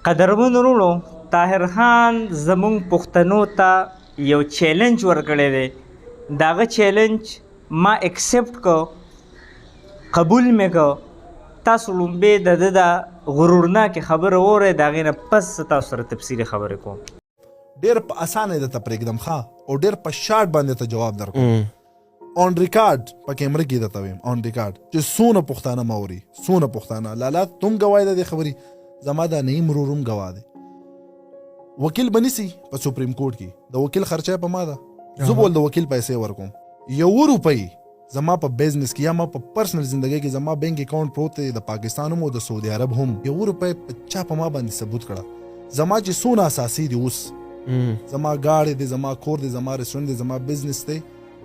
قدرمن وروڼو طاهر خان زمونږ پښتنو ته یو چیلنج ورکړی دی. دغه چیلنج ما اکسپټ کو، قبول مې کو. تاسو لومبې د ده د غرورناکې خبره واورئ، د هغې نه پس تاسو سره تفصیلي خبرې کوم. ډېر په اسانه درته پرېږدم ښه، او ډېر په شارټ باندې ته جواب درکوم. اون ریکارډ په کیمره کې درته ویم، اون ریکارډ چې څونه پښتانه ما اوري، څونه پښتانه. لالا تم ګواه د دې خبرې، زما دا نعیم ورور هم ګواه دی. وکیل به نیسي په سپریم کورټ کې، د وکیل خرچه په ما ده، زه به ول د وکیل پیسې ورکوم. 1 روپۍ زما په بزنس کې یا ما په پرسنل زندګۍ کې زما بینک اکاونټ پروت دی، د پاکستان هم او د سعودي عرب هم. 1 روپۍ چا په ما باندې ثبوت کړه. زما چې څونه اساسي دي اوس، زما گاڑی دی، زما کور دی، زما ریسټورنټ دی، زما بزنس دی،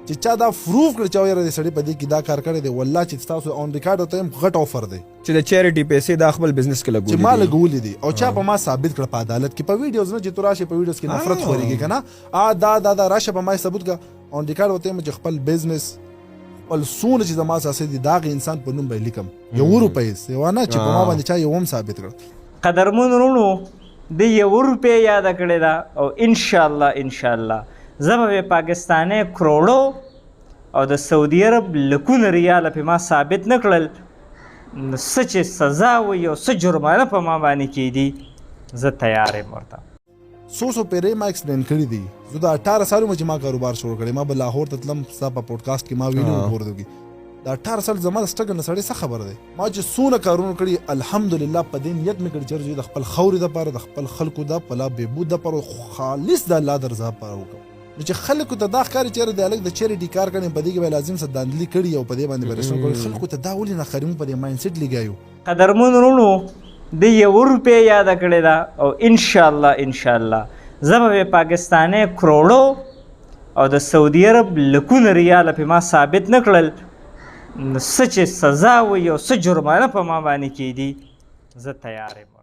چې چا دا پروف کړ چې یاره دې سړي په دې کې دا کار کړی دی، والله چې تاسو اون ریکارډ ته هم غټ آفر دی چې د چیریټي پیسې د خپل بزنس کې لګولې چې ما لګولې دي، او چا په ما ثابت کړ په عدالت کې، په ویډیوز نه چې تو راشي په ویډیوز کې نفرت خوريږي کنه، دا راشه په ما ثبوت کا اون ریکارډ وته چې خپل بزنس خپل سونه چې زما اساسي دي داغه انسان په نوم به لیکم. 1 روپۍ سیوانه چې په ما باندې چا یو هم ثابت کړ. قدرمن وروڼو د 1 روپۍ یاده کړې ده، او انشاءالله زه به پاکستاني کروڑو او د سعودي عرب لکونه ریاله په ما ثابت نه کړل، څه چې سزا وي او څه جرمانه په ما باندې کېدي، زه تیار یم ورته. څو پیرې ما ایکسپلین کړي دي. زه د 18 سالو چې ما کاروبار شروع کړی، ما به لاهور ته تلم، ستا په پوډکاسټ کې ما ویډیو وګورم. دا 18 سال زما د سټرګل نه سړی څه خبر دی. ما چې څونه کارونه کړي، الحمدلله په دې نیت مې کړي چې د خپل خاورې دپاره، د خپل خلکو د پلا بهبود دپاره خالص د الله د رضا لپاره وکړم. نو چې خلکو ته دا ښکاري چې د هلک د چیریټي کار کړی، په دې کې به لازم څه داندلي کړي او په دې باندې به رسم کړي، خلکو ته دا ولې نه ښکاري، موږ په دې مایند سیټ لګایو. قدرمن وروڼو د 1 روپۍ یاده کړې ده، او انشاءالله زه به پاکستاني کروڑو او د سعودي عرب لکونه ریاله په ما ثابت نه کړل، څه چې سزا وي او څه جرمانه په ما باندې کېدي، زه تیار یم.